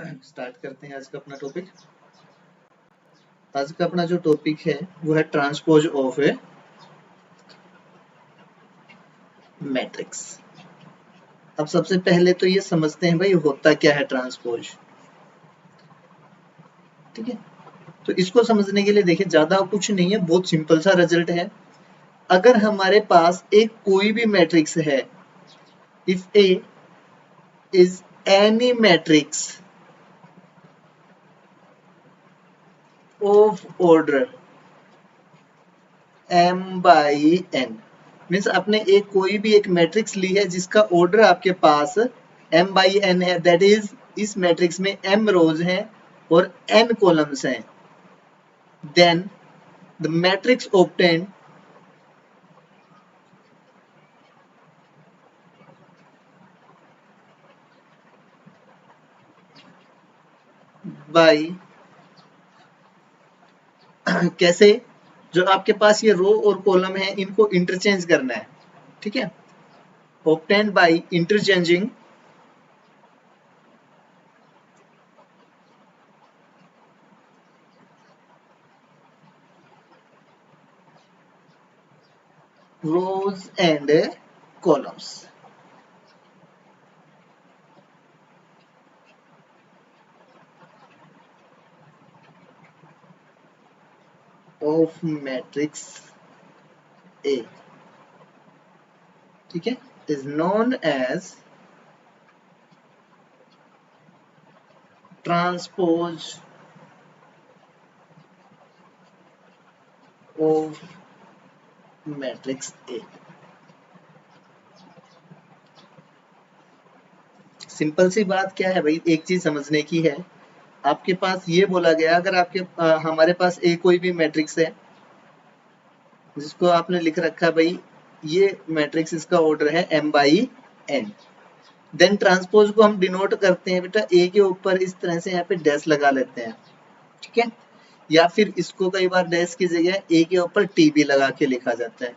Start करते हैं आज का अपना टॉपिक। आज का अपना जो टॉपिक है वो है ट्रांसपोज ऑफ ए मैट्रिक्स। अब सबसे पहले तो ये समझते हैं भाई होता क्या है ट्रांसपोज। ठीक है, तो इसको समझने के लिए देखिए ज्यादा कुछ नहीं है, बहुत सिंपल सा रिजल्ट है। अगर हमारे पास एक कोई भी मैट्रिक्स है, if A is any matrix of order m by n, means आपने एक कोई भी एक मैट्रिक्स ली है जिसका ऑर्डर आपके पास m by n है, दैट इज इस मैट्रिक्स में m रोज हैं और n कॉलम्स हैं, then the matrix obtained by कैसे, जो आपके पास ये रो और कॉलम है इनको इंटरचेंज करना है। ठीक है, obtained by interchanging rows and columns of matrix A, ठीक है, is known as transpose of matrix A। Simple सी बात क्या है भाई, एक चीज समझने की है। आपके पास ये बोला गया, अगर आपके हमारे पास ए कोई भी मैट्रिक्स है जिसको आपने लिख रखा है भाई ये मैट्रिक्स, इसका ऑर्डर है m by n, then transpose को हम डिनोट करते हैं बेटा ए के ऊपर इस तरह से यहाँ पे डैश लगा लेते हैं। ठीक है, या फिर इसको कई बार डैश की जगह ए के ऊपर टी भी लगा के लिखा जाता है।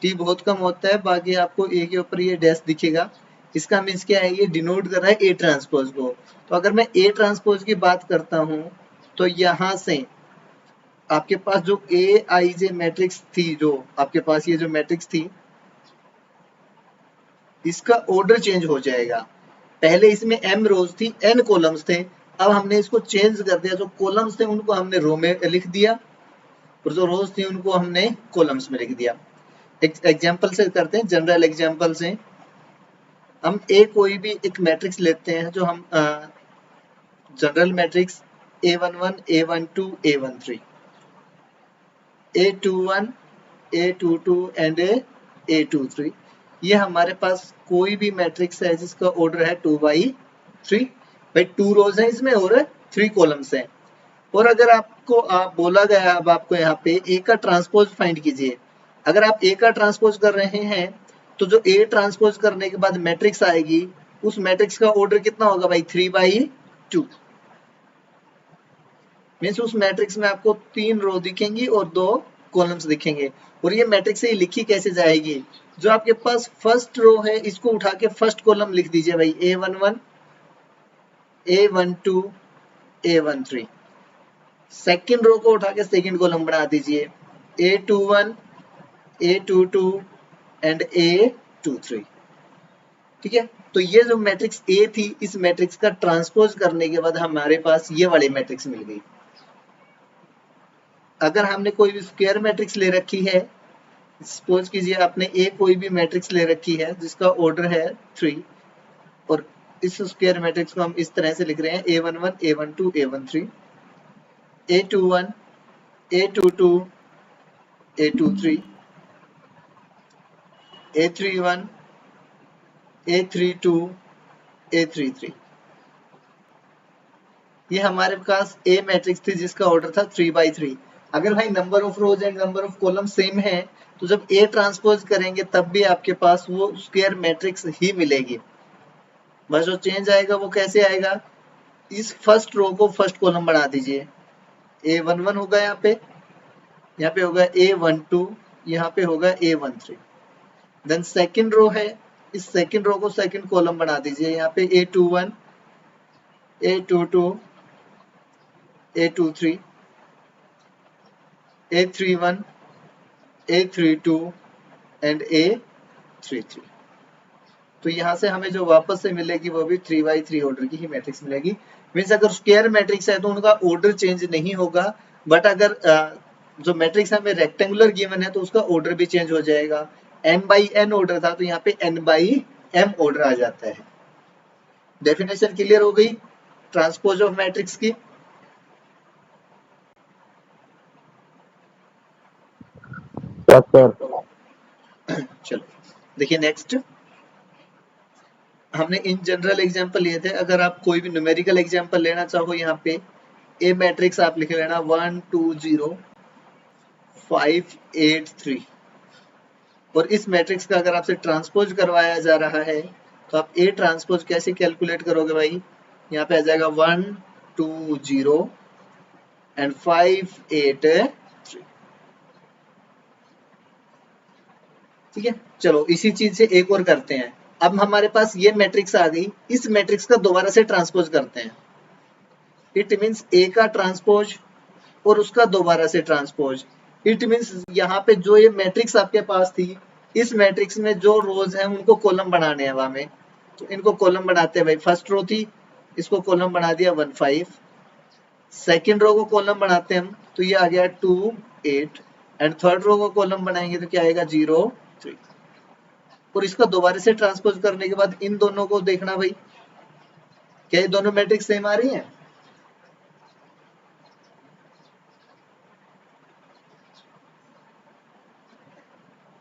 टी बहुत कम होता है, बाकी आपको ए के ऊपर ये डैश दिखेगा, इसका मीन्स क्या है, ये डिनोट कर रहा है ए ट्रांसपोज को। तो अगर मैं ए ट्रांसपोज की बात करता हूं तो यहां से आपके पास जो ए आई जे मैट्रिक्स थी, जो आपके पास ये जो मैट्रिक्स थी इसका ऑर्डर चेंज हो जाएगा। पहले इसमें m रोज थी, n कॉलम्स थे, अब हमने इसको चेंज कर दिया, जो कॉलम्स थे उनको हमने रो में लिख दिया और जो रोज थी उनको हमने कॉलम्स में लिख दिया। एग्जाम्पल से करते हैं, जनरल एग्जाम्पल से हम ए कोई भी एक मैट्रिक्स लेते हैं, जो हम general matrix A11 A12 A13 A21 A22 and A23, ये हमारे पास कोई भी मैट्रिक्स है जिसका ऑर्डर है 2/3 भाई, 2 रोज है इसमें और 3 कॉलम्स हैं। और अगर आपको बोला गया अब आपको यहाँ पे ए का ट्रांसपोज फाइंड कीजिए, अगर आप ए का ट्रांसपोज कर रहे हैं तो जो ए ट्रांसपोज करने के बाद मैट्रिक्स आएगी उस मैट्रिक्स का ऑर्डर कितना होगा भाई 3/2, मीन्स उस मैट्रिक्स में आपको 3 रो दिखेंगी और 2 कॉलम्स दिखेंगे। और ये मैट्रिक्स से लिखी कैसे जाएगी, जो आपके पास फर्स्ट रो है इसको उठा के फर्स्ट कॉलम लिख दीजिए भाई A11 A12 A13, second row को उठा के सेकेंड कॉलम बना दीजिए A21 A22 एंड A23। ठीक है, तो ये जो मैट्रिक्स ए थी इस मैट्रिक्स का ट्रांसपोज करने के बाद हमारे पास ये वाली मैट्रिक्स मिल गई। अगर हमने कोई भी स्क्वायर मैट्रिक्स ले रखी है, सपोज कीजिए आपने ए कोई भी मैट्रिक्स ले रखी है जिसका ऑर्डर है 3 और इस स्क्वायर मैट्रिक्स को हम इस तरह से लिख रहे हैं A11 A12 A13 A21 A22 A23 A31 A32 A33, ये हमारे पास ए मैट्रिक्स थी जिसका ऑर्डर था 3/3। अगर भाई number of rose and number of column same है तो जब ए ट्रांसपोज करेंगे तब भी आपके पास वो स्क्वायर मैट्रिक्स ही मिलेगी, बस जो चेंज आएगा वो कैसे आएगा, इस फर्स्ट रो को फर्स्ट कॉलम बना दीजिए, A11 होगा यहाँ पे होगा A12, यहाँ पे होगा A13, देन सेकंड रो है, इस सेकंड रो को सेकंड कॉलम बना दीजिए, यहाँ पे A21 A22, A23, A31, A32 and A33। तो यहाँ से हमें जो वापस से मिलेगी वो भी 3x3 ऑर्डर की ही मैट्रिक्स मिलेगी। मीन्स अगर स्क्वायर मैट्रिक्स है तो उनका ऑर्डर चेंज नहीं होगा, बट अगर जो मैट्रिक्स हमें रेक्टेंगुलर गिवन है तो उसका ऑर्डर भी चेंज हो जाएगा। m/n ऑर्डर था तो यहाँ पे n/m ऑर्डर आ जाता है। डेफिनेशन क्लियर हो गई ट्रांसपोज ऑफ मैट्रिक्स की? चलो देखिए नेक्स्ट, हमने इन जनरल एग्जांपल लिए थे। अगर आप कोई भी न्यूमेरिकल एग्जांपल लेना चाहो, यहाँ पे ए मैट्रिक्स आप लिख लेना 1 2 0 5 8 3, और इस मैट्रिक्स का अगर आपसे ट्रांसपोज करवाया जा रहा है तो आप ए ट्रांसपोज कैसे कैलकुलेट करोगे भाई? यहाँ पे आ जाएगा 1 2 0 एंड 5 8 3। ठीक है, चलो इसी चीज से एक और करते हैं। अब हमारे पास ये मैट्रिक्स आ गई, इस मैट्रिक्स का दोबारा से ट्रांसपोज करते हैं। इट मीन्स ए का ट्रांसपोज और उसका दोबारा से ट्रांसपोज। इट मीन्स यहाँ पे जो ये मैट्रिक्स आपके पास थी, इस मैट्रिक्स में जो रोज हैं उनको कॉलम बनाने हैं हमें, तो इनको कॉलम बनाते हैं भाई। फर्स्ट रो थी, इसको कॉलम बना दिया 1 5, सेकेंड रो को कॉलम बनाते हैं हम, तो ये आ गया 2 8, एंड थर्ड रो को कॉलम बनाएंगे तो क्या आएगा 0 3। और इसका दोबारा से ट्रांसपोज करने के बाद इन दोनों को देखना भाई, क्या ये दोनों मैट्रिक्स सेम आ रही हैं?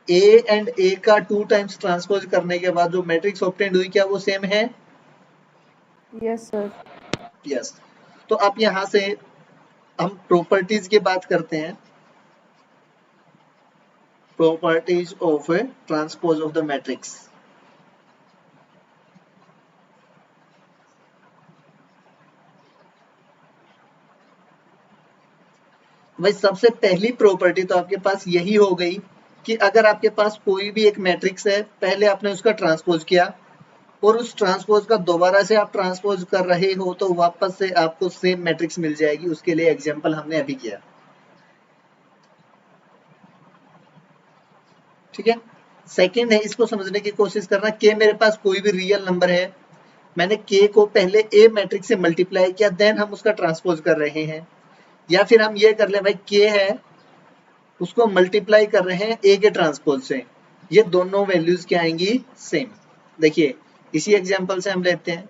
ए एंड ए का 2 टाइम्स ट्रांसपोज करने के बाद जो मैट्रिक्स ऑब्टेंड हुई, क्या वो सेम है? Yes sir. यस। तो अब यहां से हम प्रॉपर्टीज की बात करते हैं, properties of transpose of the matrix. भाई सबसे पहली प्रॉपर्टी तो आपके पास यही हो गई कि अगर आपके पास कोई भी एक मैट्रिक्स है, पहले आपने उसका ट्रांसपोज किया और उस ट्रांसपोज का दोबारा से आप ट्रांसपोज कर रहे हो तो वापस से आपको सेम मैट्रिक्स मिल जाएगी। उसके लिए एग्जांपल हमने अभी किया। ठीक है, सेकंड है, इसको समझने की कोशिश करना। के मेरे पास कोई भी रियल नंबर है, मैंने के को पहले ए मैट्रिक्स से मल्टीप्लाई किया, देन हम उसका ट्रांसपोज कर रहे हैं। या फिर हम ये कर ले भाई, के है उसको मल्टीप्लाई कर रहे हैं ए के ट्रांसपोज से, ये दोनों वैल्यूज क्या आएंगी? सेम। देखिए इसी एग्जांपल से हम लेते हैं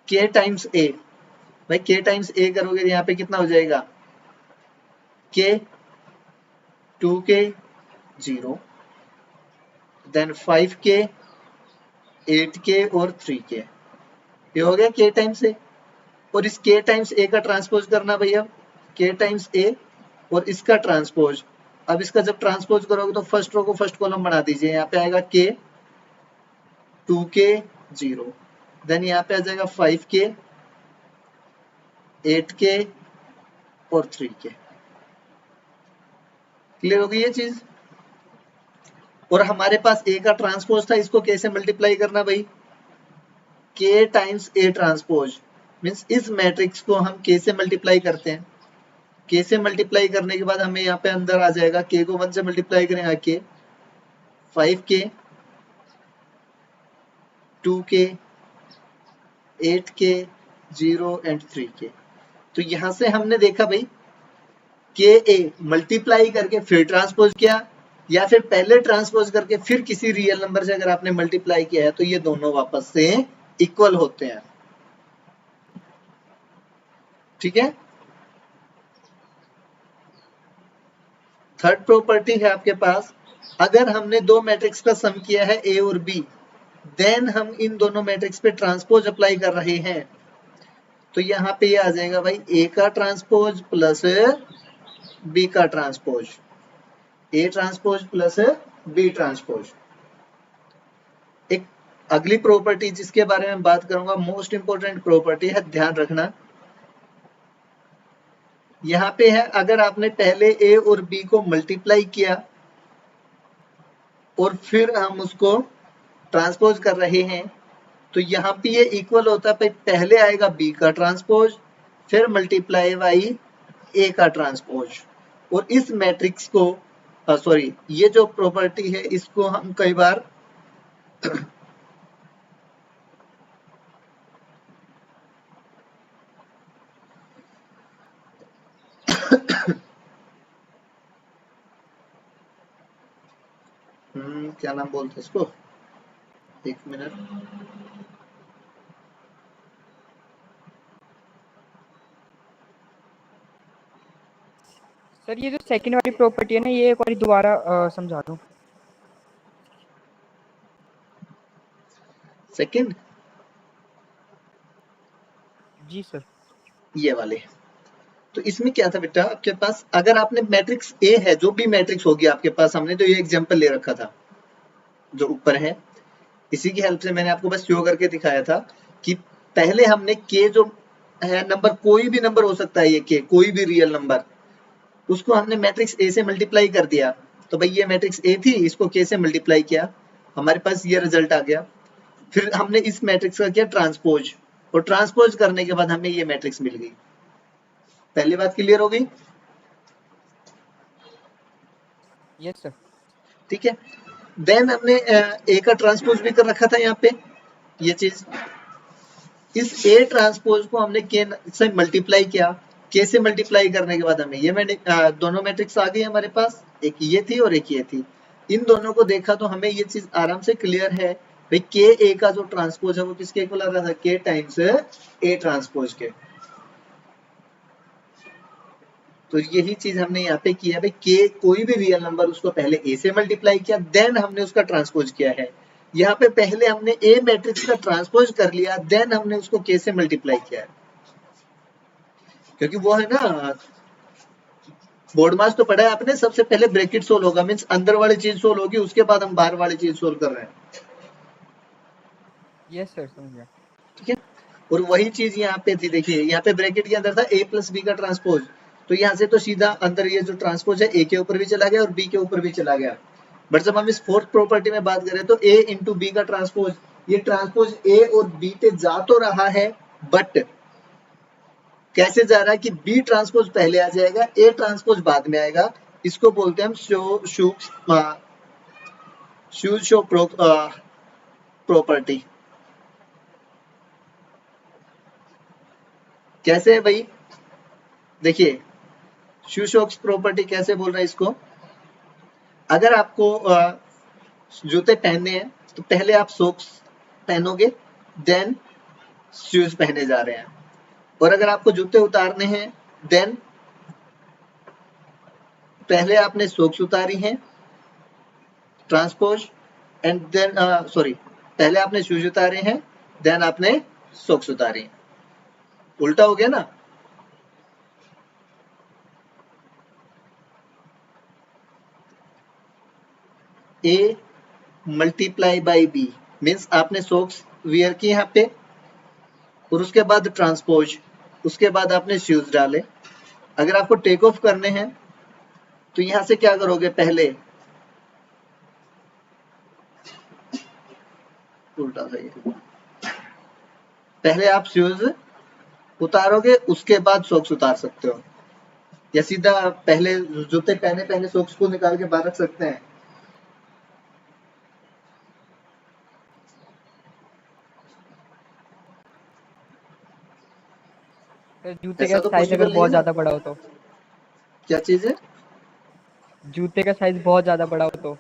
के टाइम्स ए। भाई के टाइम्स ए करोगे तो यहाँ पे कितना हो जाएगा? के 2k 0, देन 5k 8k और 3k, ये हो गया के टाइम्स ए। और इस के टाइम्स ए का ट्रांसपोज करना भैया, के टाइम्स ए और इसका ट्रांसपोज। अब इसका जब ट्रांसपोज करोगे तो फर्स्ट रो को फर्स्ट कॉलम बना दीजिए, यहाँ पे आएगा के 2k 0, देन यहाँ पे आ जाएगा 5k 8k और 3k। क्लियर हो गई ये चीज? और हमारे पास ए का ट्रांसपोज था, इसको कैसे मल्टीप्लाई करना भाई? के टाइम्स ए ट्रांसपोज। मीन्स इस मैट्रिक्स को हम के से मल्टीप्लाई करते हैं, के से मल्टीप्लाई करने के बाद हमें यहाँ पे अंदर आ जाएगा, के को 1 से मल्टीप्लाई करेंगे के 5k 2k 8k 0 and 3k। तो यहां से हमने देखा भाई के ए मल्टीप्लाई करके फिर ट्रांसपोज किया, या फिर पहले ट्रांसपोज करके फिर किसी रियल नंबर से अगर आपने मल्टीप्लाई किया है तो ये दोनों वापस से इक्वल होते हैं। ठीक है, थर्ड प्रॉपर्टी है आपके पास, अगर हमने दो मैट्रिक्स का सम किया है ए और बी, देन हम इन दोनों मैट्रिक्स पे ट्रांसपोज अप्लाई कर रहे हैं, तो यहाँ पे ये आ जाएगा भाई ए का ट्रांसपोज प्लस बी का transpose, A transpose plus B transpose. एक अगली प्रॉपर्टी जिसके बारे में बात करूंगा, मोस्ट इंपोर्टेंट प्रॉपर्टी है, ध्यान रखना। यहाँ पे है, अगर आपने पहले ए और बी को मल्टीप्लाई किया और फिर हम उसको ट्रांसपोज कर रहे हैं तो यहाँ पे ये इक्वल होता है, पहले आएगा बी का ट्रांसपोज, फिर मल्टीप्लाई बाई ए का ट्रांसपोज। और इस मैट्रिक्स को सॉरी, ये जो प्रॉपर्टी है इसको हम कई बार क्या नाम बोलते हैं इसको, एक मिनट, सर ये जो सेकंड वाली प्रॉपर्टी है ना, ये एक बार दोबारा समझा दो। सेकंड, जी सर। ये वाले, तो इसमें क्या था बेटा, आपके पास अगर आपने मैट्रिक्स ए है, जो भी मैट्रिक्स होगी आपके पास, हमने तो ये एग्जांपल ले रखा था जो ऊपर है, इसी की हेल्प से मैंने आपको बस शो करके दिखाया था कि पहले हमने के जो है नंबर, कोई भी नंबर हो सकता है ये के, कोई भी रियल नंबर, उसको हमने मैट्रिक्स ए से मल्टीप्लाई कर दिया। तो भाई ये मैट्रिक्स ए थी, इसको के से मल्टीप्लाई किया, हमारे पास ये रिजल्ट आ गया। फिर हमने इस मैट्रिक्स का किया ट्रांसपोज, और ट्रांसपोज करने के बाद हमें ये मैट्रिक्स मिल गई। पहली बात क्लियर हो गई? Yes sir. ठीक है, देन हमने ए का ट्रांसपोज भी कर रखा था यहाँ पे, ये चीज, इस ए ट्रांसपोज को हमने के से मल्टीप्लाई किया, के से मल्टीप्लाई करने के बाद हमें ये दोनों मैट्रिक्स आ गई हमारे पास, एक ये थी और एक ये थी। इन दोनों को देखा तो हमें ये चीज आराम से क्लियर है भाई, के ए का जो ट्रांसपोज है वो किसके इक्वल आ रहा था, के टाइम्स ए ट्रांसपोज के। तो यही चीज हमने यहाँ पे किया भाई, के कोई भी रियल नंबर, उसको पहले ए से मल्टीप्लाई किया, देन हमने उसका ट्रांसपोज किया है। यहाँ पे पहले हमने ए मैट्रिक्स का ट्रांसपोज कर लिया, देन हमने उसको के से मल्टीप्लाई किया है। क्योंकि वो है ना, बोर्ड मास तो पढ़ा है आपने, सबसे पहले ब्रैकेट सोल्व होगा, मींस अंदर वाली चीज सोल्व होगी, उसके बाद हम बाहर वाली चीज सोल्व कर रहे हैं। यस सर, समझ गया। ठीक है, और वही चीज यहाँ पे थी, देखिए यहाँ पे ब्रैकेट के अंदर था ए प्लस बी का ट्रांसपोज, तो यहाँ से तो सीधा अंदर ये जो ट्रांसपोज है ए के ऊपर भी चला गया और बी के ऊपर भी चला गया। बट जब हम इस फोर्थ प्रॉपर्टी में बात करें तो ए इंटू बी का ट्रांसपोज, ये ट्रांसपोज ए और बी पे जा तो रहा है, बट कैसे जा रहा है कि बी ट्रांसपोज पहले आ जाएगा, ए ट्रांसपोज बाद में आएगा। इसको बोलते हैं हम शो प्रॉपर्टी। कैसे है भाई, देखिए शूशॉक्स प्रॉपर्टी कैसे बोल रहे हैं इसको, अगर आपको जूते पहनने हैं तो पहले आप सॉक्स पहनोगे, देन शूज पहने जा रहे हैं, और अगर आपको जूते उतारने हैं देन पहले आपने सॉक्स उतारी हैं, ट्रांसपोज, एंड देन सॉरी, पहले आपने शूज उतारे हैं, देन आपने सॉक्स उतारे हैं, उल्टा हो गया ना। A multiply by B means आपने सॉक्स वियर किए यहाँ पे, और उसके बाद ट्रांसपोज, उसके बाद आपने शूज डाले। अगर आपको टेक ऑफ करने हैं तो यहां से क्या करोगे, पहले उल्टा सही है, पहले आप शूज उतारोगे, उसके बाद सॉक्स उतार सकते हो, या सीधा पहले जूते पहने पहले सॉक्स को निकाल के बाहर रख सकते हैं। जूते का ऐसा तो साइज अगर पॉसिबल नहीं है बहुत ना। ज्यादा बड़ा हो तो, क्या चीज है? जूते का साइज बहुत ज्यादा बड़ा हो तो।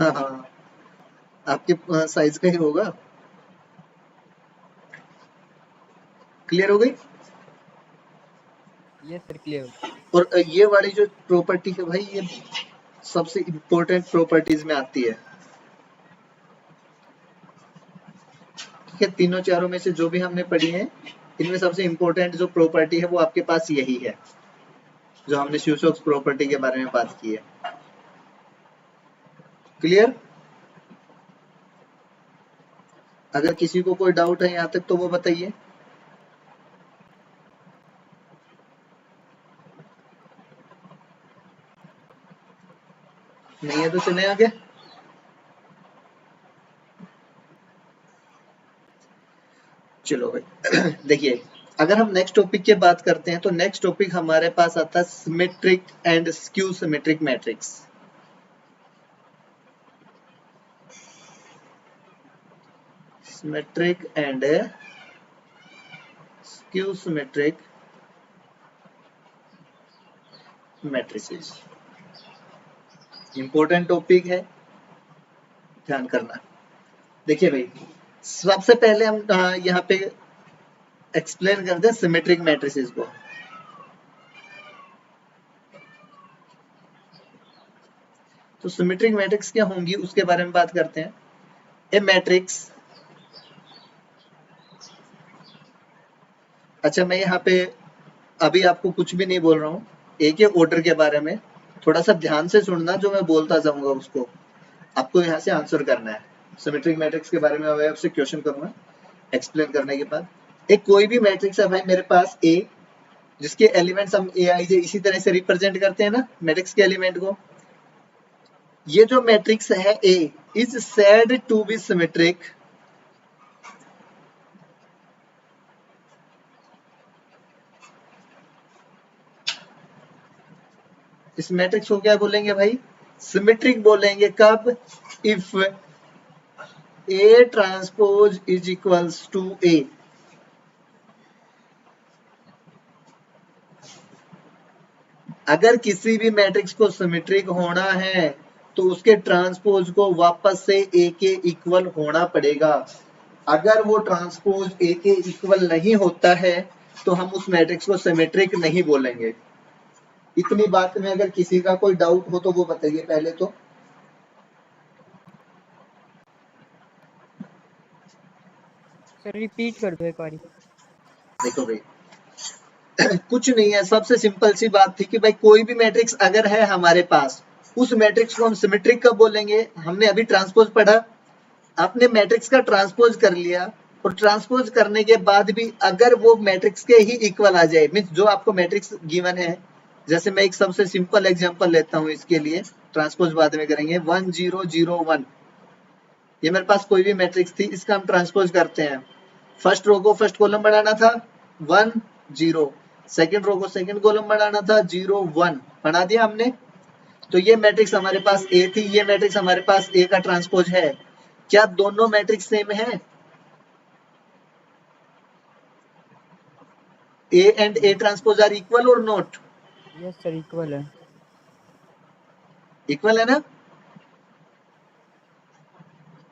हाँ हाँ, आपके साइज का ही होगा। क्लियर हो गई? ये सर क्लियर। और ये वाली जो प्रॉपर्टी है भाई, ये सबसे इम्पोर्टेंट प्रॉपर्टीज में आती है। ठीक है, तीनों चारों में से जो भी हमने पढ़ी है, इनमें सबसे इम्पोर्टेंट जो प्रॉपर्टी है वो आपके पास यही है, जो हमने शूशॉक्स प्रॉपर्टी के बारे में बात की है। क्लियर? अगर किसी को कोई डाउट है यहाँ तक तो वो बताइए। नहीं है तो चले आगे। चलो भाई देखिए, अगर हम नेक्स्ट टॉपिक की बात करते हैं तो नेक्स्ट टॉपिक हमारे पास आता है symmetric and skew symmetric matrix. Symmetric and skew symmetric matrices important topic है, ध्यान करना। देखिए भाई, सबसे पहले हम यहाँ पे एक्सप्लेन करते हैं सिमेट्रिक मैट्रिसेस को। तो सिमेट्रिक मैट्रिक्स क्या होंगी उसके बारे में बात करते हैं। ए मैट्रिक्स, अच्छा मैं यहाँ पे अभी आपको कुछ भी नहीं बोल रहा हूँ, एक ही ऑर्डर के बारे में थोड़ा सा ध्यान से सुनना, जो मैं बोलता जाऊंगा उसको आपको यहाँ से आंसर करना है। सिमेट्रिक मैट्रिक्स के बारे में मैं आपसे क्वेश्चन करूंगा एक्सप्लेन करने के बाद। एक कोई भी मैट्रिक्स है भाई मेरे पास ए, जिसके एलिमेंट्स हम ए आई जे इसी तरह से रिप्रेजेंट करते हैं ना मैट्रिक्स के एलिमेंट को। ये जो मैट्रिक्स है A is said to be symmetric इस मैट्रिक्स को क्या बोलेंगे भाई, सिमेट्रिक बोलेंगे। कब, if A transpose is equals to A. अगर किसी भी मैट्रिक्स को सिमेट्रिक होना है तो उसके ट्रांसपोज को वापस से ए के इक्वल होना पड़ेगा। अगर वो ट्रांसपोज ए के इक्वल नहीं होता है तो हम उस मैट्रिक्स को सिमेट्रिक नहीं बोलेंगे। इतनी बात में अगर किसी का कोई डाउट हो तो वो बताइए पहले तो। सर रिपीट कर दो एक बारी। देखो भाई कुछ नहीं है, सबसे सिंपल सी बात थी कि भाई कोई भी मैट्रिक्स अगर है हमारे पास, उस मैट्रिक्स को हम सिमेट्रिक कब बोलेंगे। हमने अभी ट्रांसपोज पढ़ा, आपने मैट्रिक्स का ट्रांसपोज कर लिया और ट्रांसपोज करने के बाद भी अगर वो मैट्रिक्स के ही इक्वल आ जाए, मीन्स जो आपको मैट्रिक्स गिवन है, जैसे मैं एक सबसे सिंपल एग्जांपल लेता हूं इसके लिए, ट्रांसपोज बाद में करेंगे। 1 0 0 1, ये मेरे पास कोई भी मैट्रिक्स थी, इसका हम ट्रांसपोज करते हैं। फर्स्ट रो को फर्स्ट कॉलम बनाना था 1 0, सेकंड रो को सेकंड कॉलम बनाना था 0 1, बना दिया हमने। तो ये मैट्रिक्स हमारे पास ए थी, ये मैट्रिक्स हमारे पास ए का ट्रांसपोज है। क्या दोनों मैट्रिक्स सेम है? A and A transpose are equal और नॉट? यस सर इक्वल है। इक्वल है ना।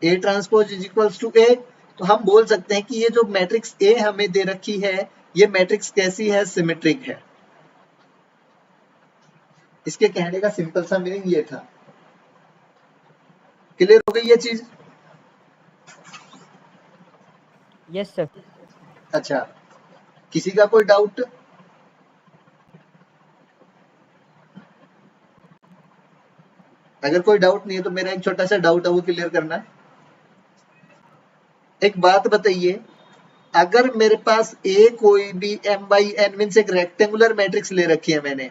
A transpose is equals to A, तो हम बोल सकते हैं कि ये जो मैट्रिक्स ए हमें दे रखी है, ये मैट्रिक्स कैसी है, सिमेट्रिक है। इसके कहने का सिंपल सा मीनिंग ये था। क्लियर हो गई ये चीज? Yes sir. अच्छा, किसी का कोई डाउट? अगर कोई डाउट नहीं है तो मेरा एक छोटा सा डाउट है, वो क्लियर करना है। एक बात बताइए, अगर मेरे पास ए कोई भी m बाई एन मीन्स एक रेक्टेंगुलर मैट्रिक्स ले रखी है मैंने,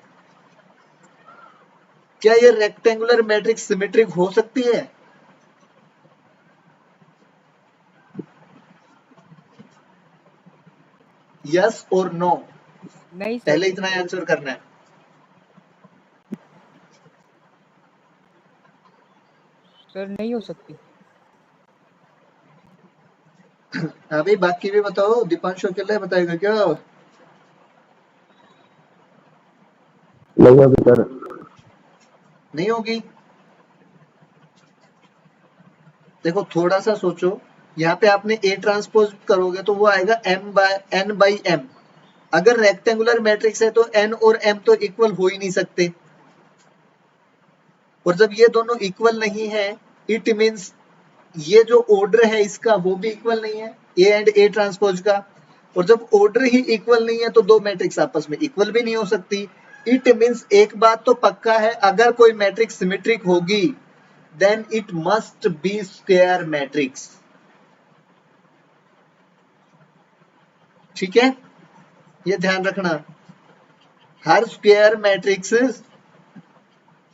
क्या ये रेक्टेंगुलर मैट्रिक्स सिमेट्रिक हो सकती है? यस और नो? नहीं सर। पहले इतना आंसर करना है। सर नहीं हो सकती। हाँ भाई बाकी भी बताओ, दीपांशु अकेला बताएगा क्या? नहीं होगी सर। नहीं होगी। देखो थोड़ा सा सोचो, यहाँ पे आपने ए ट्रांसपोज करोगे तो वो आएगा m by n by m। अगर रेक्टेंगुलर मैट्रिक्स है तो n और m तो इक्वल हो ही नहीं सकते, और जब ये दोनों इक्वल नहीं है इट मीन्स ये जो ऑर्डर है इसका वो भी इक्वल नहीं है, ए एंड ए ट्रांसपोज का। और जब ऑर्डर ही इक्वल नहीं है तो दो मैट्रिक्स आपस में इक्वल भी नहीं हो सकती। इट मीन्स एक बात तो पक्का है, अगर कोई मैट्रिक्स सिमेट्रिक होगी then it must be square matrix. ठीक है, ये ध्यान रखना। हर स्क्वायर मैट्रिक्स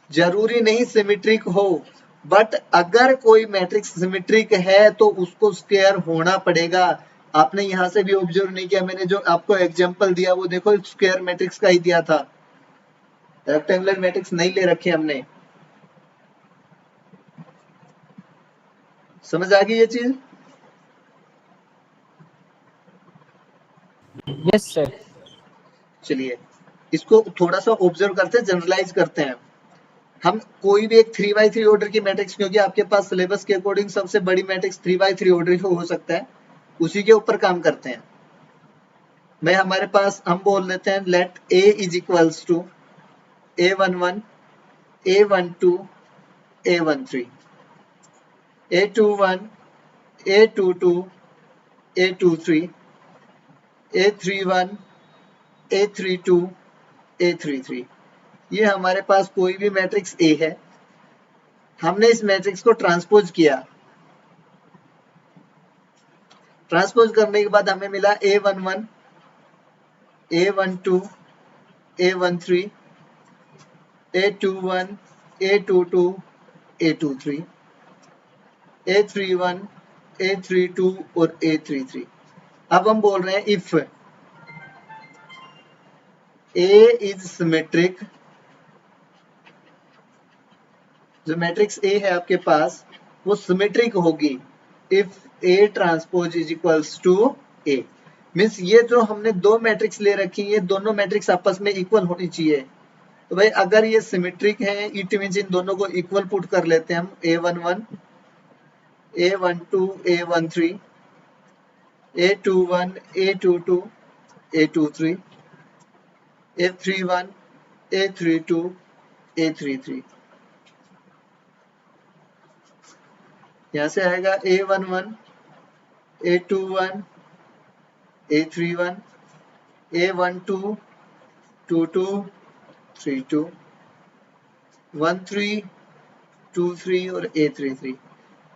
जरूरी नहीं सिमेट्रिक हो, बट अगर कोई मैट्रिक्स सिमेट्रिक है तो उसको स्क्वायर होना पड़ेगा। आपने यहाँ से भी ऑब्जर्व नहीं किया, मैंने जो आपको एग्जांपल दिया वो देखो स्क्वायर मैट्रिक्स का ही दिया था, रेक्टेंगुलर मैट्रिक्स नहीं ले रखे हमने। समझ आ गई ये चीज? Yes sir. चलिए इसको थोड़ा सा ऑब्जर्व करते हैं, जनरलाइज करते हैं। हम कोई भी एक 3x3 ऑर्डर की मैट्रिक्स, क्योंकि आपके पास सिलेबस के अकॉर्डिंग सबसे बड़ी मैट्रिक्स 3x3 ऑर्डर ही हो सकता है, उसी के ऊपर काम करते हैं। भाई हमारे पास हम बोल देते हैं let A is equals to A11 A12 A13 A21 A22 A23 A31 A32 A33। ये हमारे पास कोई भी मैट्रिक्स A है, हमने इस मैट्रिक्स को ट्रांसपोज किया, ट्रांसपोज करने के बाद हमें मिला A11 A12 A13 A21 A22 A23 A31 A32 और A33। अब हम बोल रहे हैं इफ A इज सिमेट्रिक, जो मैट्रिक्स A है आपके पास वो सिमेट्रिक होगी if A transpose is equals to A। Means ये जो हमने दो मैट्रिक्स ले रखी है, दोनों मैट्रिक्स आपस में इक्वल होनी चाहिए। तो भाई अगर ये सिमेट्रिक है, इट मीन्स इन दोनों को इक्वल पुट कर लेते हैं हम, A11 A12 A13 A21 A22 A23 A31 A32 A33। यहाँ से आएगा A11 A21 A31 A12 22 32 13 23 और A33।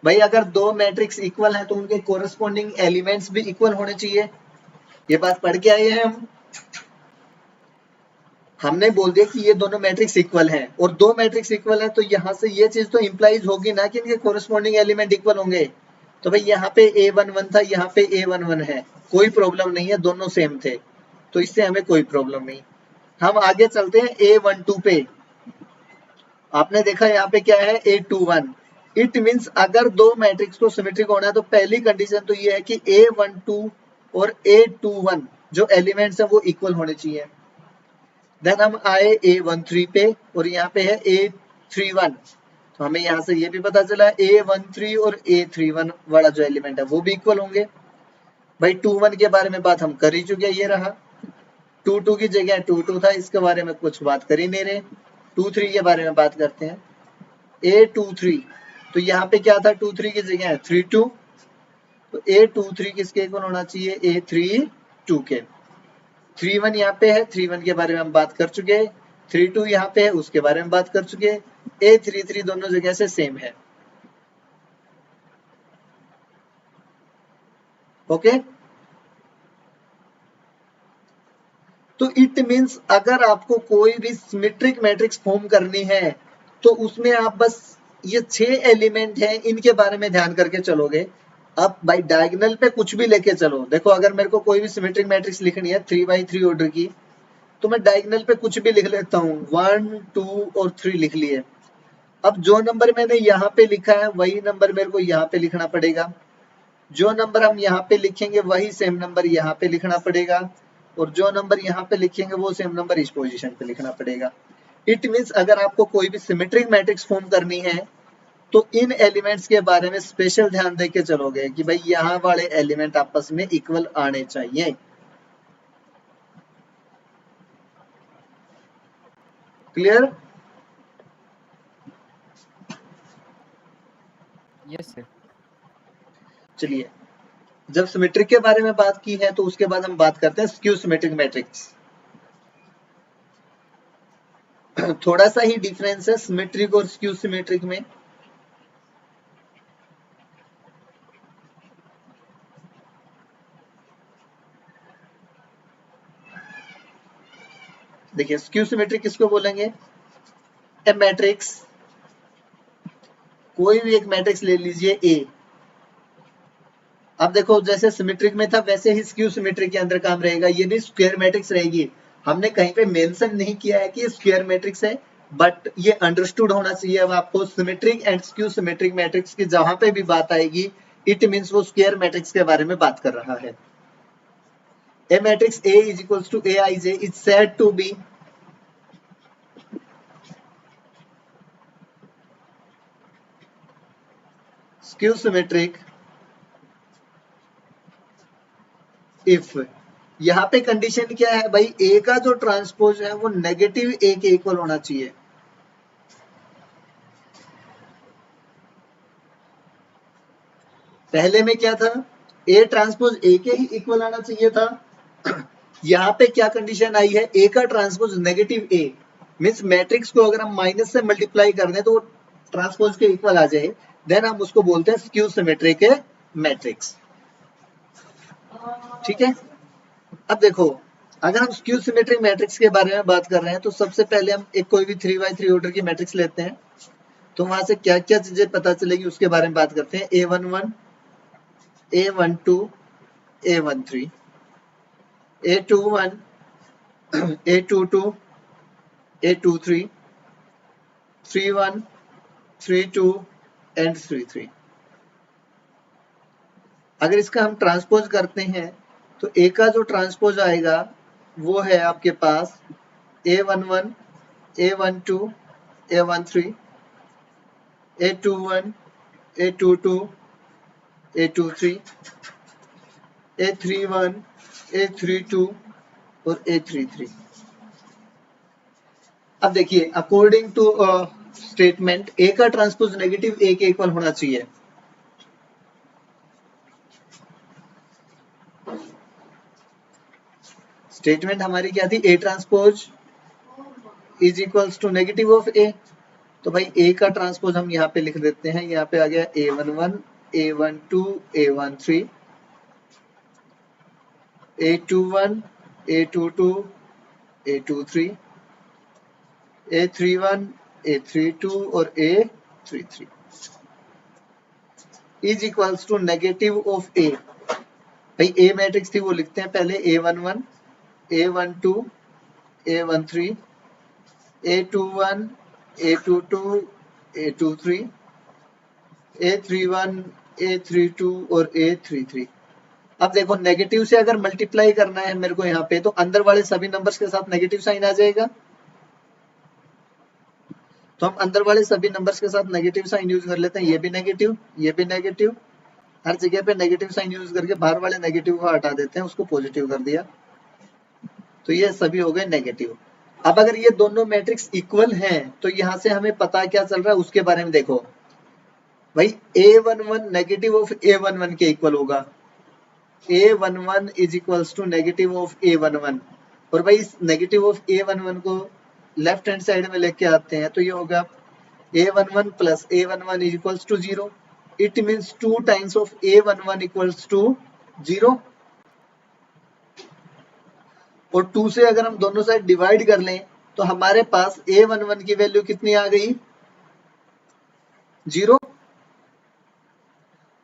भाई अगर दो मैट्रिक्स इक्वल है तो उनके कोरस्पॉन्डिंग एलिमेंट्स भी इक्वल होने चाहिए। ये बात पढ़ के आए हैं हम। हमने बोल दिया कि ये दोनों मैट्रिक्स इक्वल हैं और दो मैट्रिक्स इक्वल हैं, तो यहाँ से ये चीज तो इंप्लाइज होगी ना कि इनके कोरस्पॉन्डिंग एलिमेंट इक्वल होंगे। तो भाई यहाँ पे A11 था, यहाँ पे A11 है, कोई प्रॉब्लम नहीं है, दोनों सेम थे, तो इससे हमें कोई प्रॉब्लम नहीं। हम आगे चलते हैं A12 पे। आपने देखा यहाँ पे क्या है A21। इट मीन्स अगर दो मैट्रिक्स को सिमेट्रिक होना है तो पहली कंडीशन तो ये है कि A12 और A21 जो एलिमेंट्स हैं वो इक्वल होने चाहिए। देन हम आए A13 पे और यहाँ पे है A31, तो हमें यहाँ से ये भी पता चला A13 और A31 वाला जो एलिमेंट है वो भी इक्वल होंगे। भाई 21 के बारे में बात हम कर ही चुके, ये रहा। 22 की जगह 22 था, इसके बारे में कुछ बात कर ही नहीं रहे। 23 के बारे में बात करते हैं, A23, तो यहाँ पे क्या था, 23 की जगह 32, तो A23 किसके इक्वल होना चाहिए, A32 के। 31 यहाँ पे है, 31 के बारे में हम बात कर चुके हैं। 32 यहाँ पे है, उसके बारे में बात कर चुके हैं। A33 दोनों जगह से सेम है। ओके, तो इट मीन्स अगर आपको कोई भी सिमेट्रिक मैट्रिक्स फॉर्म करनी है तो उसमें आप बस ये 6 एलिमेंट हैं, इनके बारे में ध्यान करके चलोगे। अब बाई डायगोनल पे कुछ भी लेके चलो। देखो अगर मेरे को कोई भी सिमेट्रिक मैट्रिक्स लिखनी है 3x3 ऑर्डर की, तो मैं डायगोनल पे कुछ भी लिख लेता हूँ, 1 2 और 3 लिख लिए। अब जो नंबर मैंने यहाँ पे लिखा है वही नंबर मेरे को यहाँ पे लिखना पड़ेगा, जो नंबर हम यहाँ पे लिखेंगे वही सेम नंबर यहाँ पे लिखना पड़ेगा, और जो नंबर यहाँ पे लिखेंगे वो सेम नंबर इस पोजीशन पे लिखना पड़ेगा। इट मीन्स अगर आपको कोई भी सिमेट्रिक मैट्रिक्स फॉर्म करनी है तो इन एलिमेंट्स के बारे में स्पेशल ध्यान देके चलोगे कि भाई यहाँ वाले एलिमेंट आपस में इक्वल आने चाहिए। क्लियर? Yes sir. चलिए, जब सिमेट्रिक के बारे में बात की है तो उसके बाद हम बात करते हैं स्क्यू सिमेट्रिक मैट्रिक्स। थोड़ा सा ही डिफरेंस है सिमेट्रिक और स्क्यू सिमेट्रिक में। देखिए स्क्यू सिमेट्रिक किसको बोलेंगे, ए मैट्रिक्स, कोई भी एक मैट्रिक्स ले लीजिए A, अब देखो जैसे सिमेट्रिक में था वैसे ही स्क्यू सिमेट्रिक के अंदर काम रहेगा, ये भी स्क्वायर मैट्रिक्स रहेगी। हमने कहीं पे मेंशन नहीं किया है कि स्क्वायर मैट्रिक्स है, बट ये अंडरस्टूड होना चाहिए अब आपको। Symmetric and skew symmetric matrix की जहां पे भी बात आएगी, इट मींस वो स्क्वायर मैट्रिक्स के बारे में बात कर रहा है। A matrix A is equals to Aij is said to be skew symmetric if, यहाँ पे कंडीशन क्या है भाई, A का जो ट्रांसपोज है वो नेगेटिव A के इक्वल होना चाहिए। पहले में क्या था, A ट्रांसपोज A के ही इक्वल आना चाहिए था। यहाँ पे क्या कंडीशन आई है, A का transpose negative A means matrix को अगर हम माइनस से मल्टीप्लाई कर दें तो ट्रांसपोज के इक्वल आ जाए, देन हम उसको बोलते हैं स्क्यू सिमेट्रिक मैट्रिक्स। ठीक है, अब देखो अगर हम स्क्यू सिमेट्रिक मैट्रिक्स के बारे में बात कर रहे हैं तो सबसे पहले हम एक कोई भी 3x3 ऑर्डर की मैट्रिक्स लेते हैं, तो वहां से क्या क्या चीजें पता चलेगी उसके बारे में बात करते हैं। A11, A12, A13, A21, A22, A23, 31, 32 and 33। अगर इसका हम ट्रांसपोज करते हैं तो A का जो ट्रांसपोज आएगा वो है आपके पास A11, A12, A13, A21, A22, A23, A31, A32 और A33। अब देखिए अकॉर्डिंग टू स्टेटमेंट A का ट्रांसपोज नेगेटिव A के इक्वल होना चाहिए। स्टेटमेंट हमारी क्या थी, A transpose is equals to negative of A। तो भाई A का ट्रांसपोज हम यहाँ पे लिख देते हैं, यहाँ पे आ गया A11, A12, A13, A21, A22, A23, A31, A32 और A33 is equals to negative of A। भाई A मैट्रिक्स थी वो लिखते हैं पहले, A11, A12, A13, A21, A22, A23, A31, A32 और A33। अब देखो नेगेटिव से अगर मल्टीप्लाई करना है मेरे को यहाँ पे, तो अंदर वाले सभी नंबर्स के साथ नेगेटिव साइन आ जाएगा, तो हम अंदर वाले सभी नंबर्स के साथ नेगेटिव साइन यूज कर लेते हैं। ये भी नेगेटिव, ये भी नेगेटिव, हर जगह पे नेगेटिव साइन यूज करके बाहर वाले नेगेटिव को हटा देते हैं, उसको पॉजिटिव कर दिया, तो ये सभी हो गए नेगेटिव। अब अगर ये दोनों मैट्रिक्स इक्वल हैं तो यहाँ से हमें पता क्या चल रहा है उसके बारे में देखो। भाई A11 नेगेटिव ऑफ A11 के इक्वल होगा, A11 is equals to negative of A11। और भाई इस नेगेटिव ऑफ A11 को लेफ्ट हैंड साइड में लेके आते हैं तो ये होगा A11 plus A11 is equals to 0। It means 2 times of A11 equals to 0। और 2 से अगर हम दोनों साइड डिवाइड कर लें तो हमारे पास A11 की वैल्यू कितनी आ गई, 0।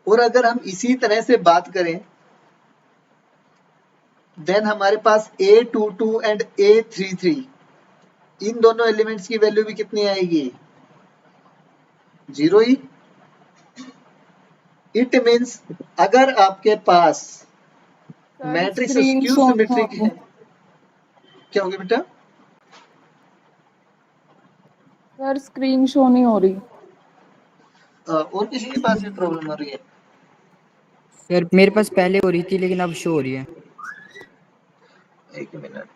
और अगर हम इसी तरह से बात करें देन हमारे पास A22 एंड A33 इन दोनों एलिमेंट्स की वैल्यू भी कितनी आएगी, 0 ही। इट मींस अगर आपके पास मैट्रिक्स स्क्यू सिमेट्रिक है, क्या हो गया बेटा? सर स्क्रीन शो नहीं हो रही। और किसी के पास भी प्रॉब्लम हो रही है? सर मेरे पास पहले हो रही थी लेकिन अब शो हो रही है। एक मिनट,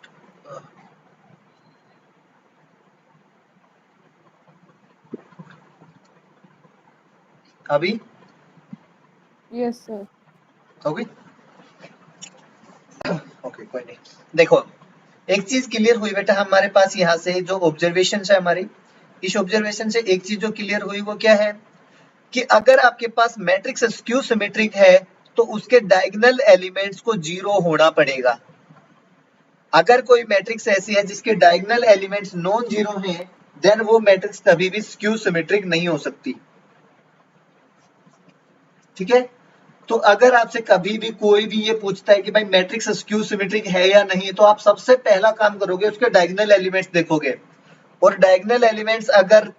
अभी यस सर। ओके ओके, कोई नहीं। देखो एक चीज क्लियर हुई बेटा हमारे पास, यहाँ से जो ऑब्जर्वेशन है हमारी, इस ऑब्जर्वेशन से एक चीज जो क्लियर हुई वो क्या है कि अगर आपके पास मैट्रिक्स स्क्यू सिमेट्रिक है तो उसके डायगोनल एलिमेंट्स को 0 होना पड़ेगा। अगर कोई मैट्रिक्स ऐसी है जिसके डायगोनल एलिमेंट्स नॉन जीरो हैं, देन वो मैट्रिक्स कभी भी स्क्यू सिमेट्रिक नहीं हो सकती। ठीक है, तो अगर आपसे कभी भी कोई भी ये पूछता है कि भाई मैट्रिक्स स्क्यू सिमेट्रिक है या नहीं, तो आप सबसे पहला काम करोगे उसके डायगोनल एलिमेंट्स देखोगे, और डायगोनल एलिमेंट्स अगर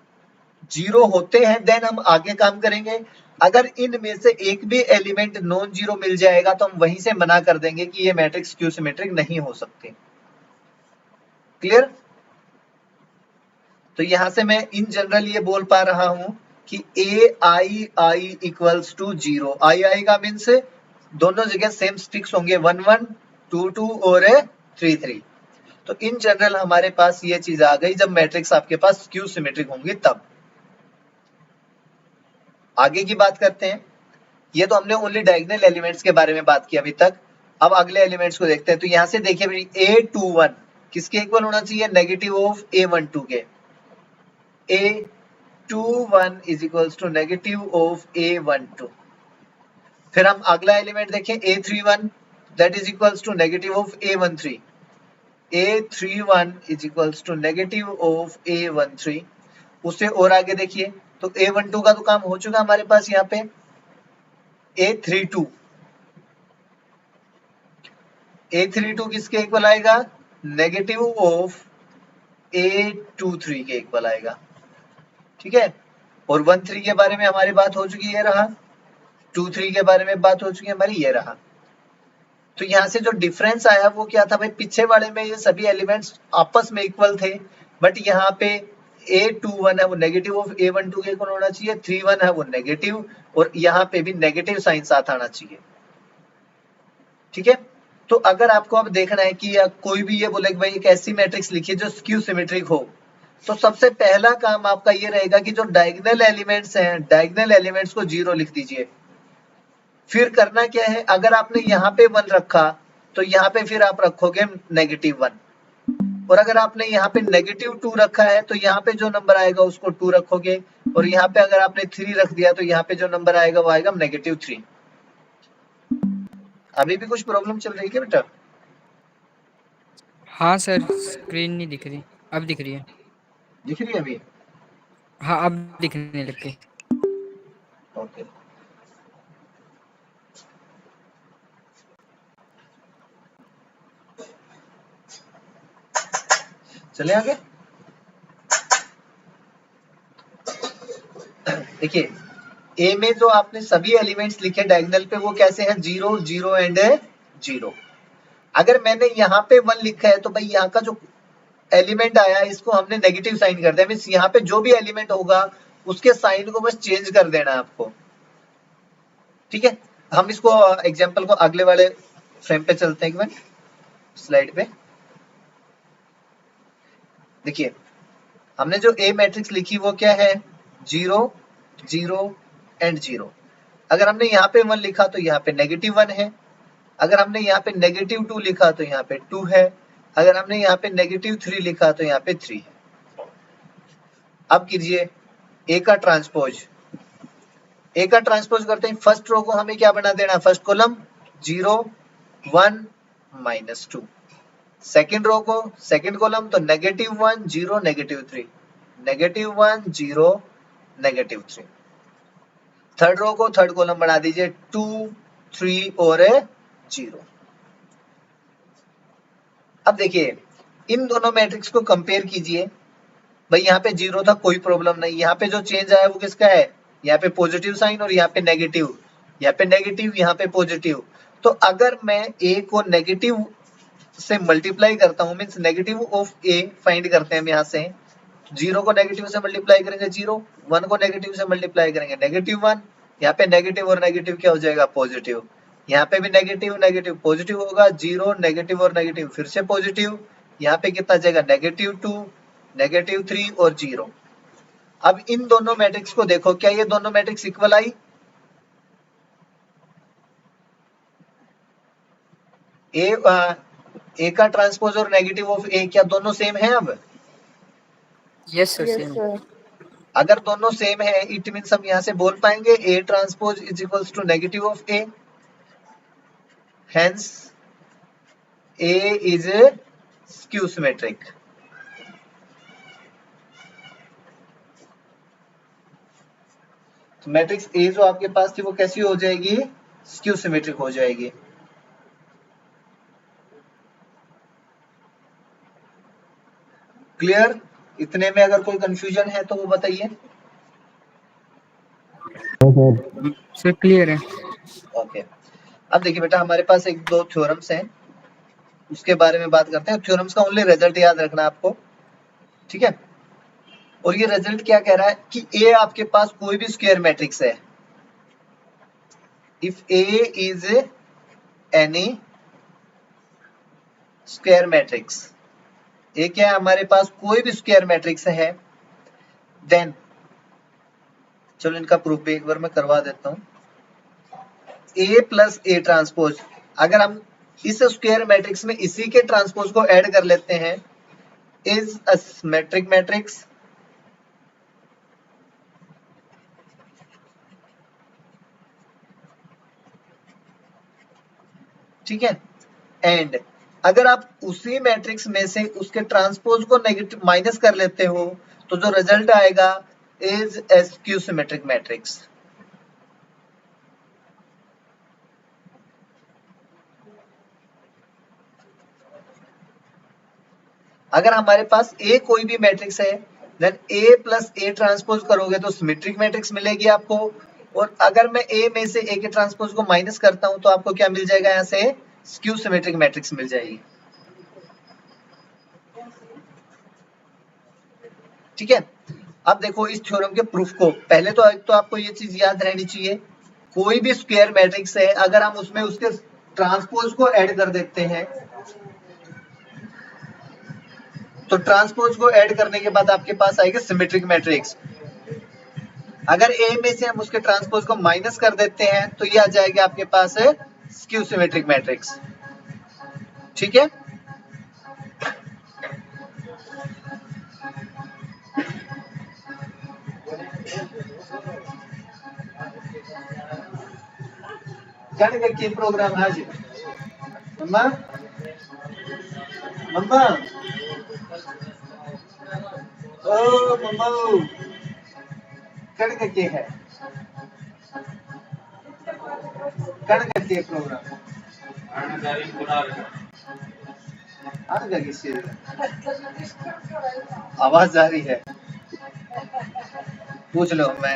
0 होते हैं देन हम आगे काम करेंगे। अगर इनमें से एक भी एलिमेंट नॉन जीरो मिल जाएगा तो हम वहीं से मना कर देंगे कि ये मैट्रिक्स स्क्यू सिमेट्रिक नहीं हो सकती। क्लियर? तो यहां से मैं इन जनरल ये बोल पा रहा हूं कि ai इक्वल्स टू 0। आई का मीन्स दोनों जगह सेम स्टिक्स होंगे, 1 1 2 2 और 3 3। तो इन जनरल हमारे पास ये चीज आ गई जब मैट्रिक्स आपके पास स्क्यू सिमेट्रिक होंगी तब। आगे की बात करते हैं। ये तो हमने ओनली डायगोनल एलिमेंट्स के बारे में बात की अभी तक। अब अगले एलिमेंट्स को देखते हैं। तो यहां से देखिए भाई a21 किसके इक्वल होना चाहिए? नेगेटिव ऑफ a12 के। a21 is equals to negative of a12। फिर हम अगला एलिमेंट देखें a31 that is equals to negative of a13। a31 is equals to negative of a13। उससे और आगे देखिए तो a12 का तो काम हो चुका हमारे पास यहाँ पे। a32 किसके इक्वल आएगा? नेगेटिव ऑफ a23 के इक्वल आएगा। ठीक है, और 13 के बारे में हमारी बात हो चुकी है, रहा 23 के बारे में बात हो चुकी है हमारी, ये रहा। तो यहाँ से जो डिफरेंस आया वो क्या था भाई? पीछे वाले में ये सभी एलिमेंट्स आपस में इक्वल थे, बट यहाँ पे a21 है वो नेगेटिव ऑफ a12 के इक्वल होना चाहिए, 31 है वो नेगेटिव, और यहाँ पे भी नेगेटिव साइन साथ आना चाहिए। ठीक है, तो अगर आपको अब देखना है कि कोई भी ये बोले कि भाई एक ऐसी मैट्रिक्स लिखिए जो स्क्यू सिमेट्रिक हो, तो सबसे पहला काम आपका ये रहेगा कि जो डायगोनल एलिमेंट्स हैं, डायगोनल एलिमेंट्स को 0 लिख दीजिए। फिर करना क्या है? अगर आपने यहाँ पे 1 रखा तो यहाँ पे फिर आप रखोगे -1, और अगर आपने यहाँ पे -2 रखा है तो यहाँ पे जो नंबर आएगा उसको 2 रखोगे, और यहाँ पे अगर आपने 3 रख दिया तो यहाँ पे जो नंबर आएगा वो आएगा -3। अभी भी कुछ प्रॉब्लम चल रही है क्या बेटा? हाँ सर, स्क्रीन नहीं दिख रही, अब दिख रही है। दिख रही है अभी? हाँ, अब दिखने लग गई। ओके, चले आगे। देखिए ए में जो आपने सभी एलिमेंट्स लिखे डायगोनल पे वो कैसे हैं? 0 0 एंड 0। अगर मैंने यहाँ पे 1 लिखा है तो भाई यहाँ का जो एलिमेंट आया इसको हमने नेगेटिव साइन कर दिया, मींस यहाँ पे जो भी एलिमेंट होगा उसके साइन को बस चेंज कर देना है आपको। ठीक है, हम इसको एग्जांपल को अगले वाले फ्रेम पे चलते हैं, एक मिनट स्लाइड पे। देखिए हमने जो ए मैट्रिक्स लिखी वो क्या है? 0 0 एंड 0। अगर हमने यहाँ पे 1 लिखा तो यहाँ पे -1 है, अगर हमने यहाँ पे -2 लिखा तो यहाँ पे 2 है, अगर हमने यहाँ पे -3 लिखा तो यहाँ पे 3 है। अब कीजिए ए का ट्रांसपोज। ए का ट्रांसपोज करते हैं। फर्स्ट रो को हमें क्या बना देना? First column 0 1 -2। सेकंड रो को सेकंड कॉलम तो -1 0 -3, -1 0 -3। थर्ड रो को थर्ड कॉलम बना दीजिए 2 3 और 0। अब देखिए इन दोनों मैट्रिक्स को कंपेयर कीजिए। भाई यहाँ पे 0 था, कोई प्रॉब्लम नहीं। यहाँ पे जो चेंज आया वो किसका है? यहाँ पे पॉजिटिव साइन और यहाँ पे नेगेटिव, यहाँ पे नेगेटिव यहाँ पे पॉजिटिव। तो अगर मैं a को नेगेटिव से मल्टीप्लाई करता हूँ, means negative of a find करते हैं हम यहाँ से। 0 को नेगेटिव से मल्टीप्लाई करेंगे 0, 1 को नेगेटिव से मल्टीप्लाई करेंगे -1, यहाँ पे नेगेटिव और नेगेटिव क्या हो जाएगा? पॉजिटिव। यहाँ पे भी नेगेटिव नेगेटिव पॉजिटिव होगा, 0 नेगेटिव और नेगेटिव फिर से पॉजिटिव, यहाँ पे कितना जाएगा? -2 -3 और 0। अब इन दोनों मैट्रिक्स को देखो, क्या ये दोनों मैट्रिक्स इक्वल आई? ए का ट्रांसपोज और नेगेटिव ऑफ ए क्या दोनों सेम है? अब yes sir, yes same. Sir. अगर दोनों सेम है इट मींस हम यहाँ से बोल पाएंगे A transpose is equals to negative of A, hence A is skew symmetric. तो मैट्रिक्स ए जो आपके पास थी वो कैसी हो जाएगी? स्क्यू सिमेट्रिक हो जाएगी। क्लियर? इतने में अगर कोई कंफ्यूजन है तो वो बताइए। सर क्लियर है। ओके, अब देखिए बेटा, हमारे पास एक दो थ्योरम्स हैं, उसके बारे में बात करते हैं। थ्योरम्स का ओनली रिजल्ट याद रखना आपको, ठीक है? और ये रिजल्ट क्या कह रहा है कि ए आपके पास कोई भी स्क्वायर मैट्रिक्स है, if A is any square matrix, A क्या है हमारे पास कोई भी स्क्वायर मैट्रिक्स है, देन चलो इनका प्रूफ भी एक बार मैं करवा देता हूं। ए प्लस ए ट्रांसपोज, अगर हम इस स्क्वायर मैट्रिक्स में इसी के ट्रांसपोज को ऐड कर लेते हैं, इज अ सिमेट्रिक मैट्रिक्स। ठीक है? एंड अगर आप उसी मैट्रिक्स में से उसके ट्रांसपोज को नेगेटिव माइनस कर लेते हो तो जो रिजल्ट आएगा is A skew symmetric matrix. अगर हमारे पास ए कोई भी मैट्रिक्स है, then A plus A transpose करोगे तो सिमेट्रिक मैट्रिक्स मिलेगी आपको, और अगर मैं ए में से ए के ट्रांसपोज को माइनस करता हूं तो आपको क्या मिल जाएगा, यहां से स्क्यू सिमेट्रिक मैट्रिक्स मिल जाएगी। ठीक है? अब देखो इस थ्योरम के प्रूफ को, पहले तो एक तो आपको ये चीज याद रहनी चाहिए, कोई भी स्क्वायर मैट्रिक्स है अगर हम उसमें उसके ट्रांसपोज को ऐड कर देते हैं तो ट्रांसपोज को ऐड करने के बाद आपके पास आएगी सिमेट्रिक मैट्रिक्स। अगर ए में से हम उसके ट्रांसपोज को माइनस कर देते हैं तो ये आ जाएगा आपके पास स्क्यू सिमेट्रिक मैट्रिक्स। ठीक है? क्या प्रोग्राम है आज मम्मा? मम्मा ओ मम्मा कण के है, कण के प्रोग्राम किसी आवाज आ रही है, पूछ लो। मैं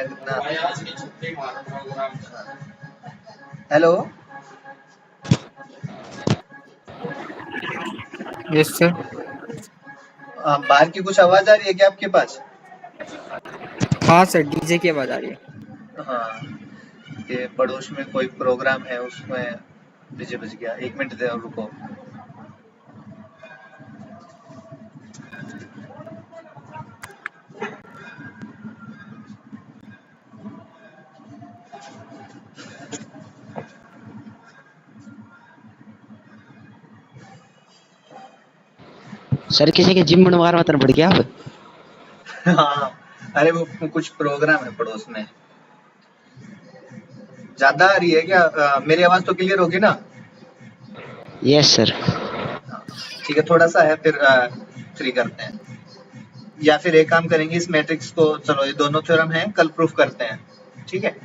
हेलो, यस सर। बाहर की कुछ आवाज आ रही है क्या आपके पास? हाँ सर, डीजे की आवाज आ रही है। हाँ, ये पड़ोस में कोई प्रोग्राम है उसमें डीजे बज गया। एक मिनट दे, रुको। सर किसी के जिम बनवा रहा पड़ गया आप? हाँ, अरे वो कुछ प्रोग्राम है पड़ोस में। ज्यादा आ रही है क्या? मेरी आवाज तो क्लियर होगी ना? Yes sir. ठीक है, थोड़ा सा है, फिर फ्री करते हैं, या फिर एक काम करेंगे, इस मैट्रिक्स को, चलो ये दोनों थ्योरम हैं, कल प्रूफ करते हैं। ठीक है?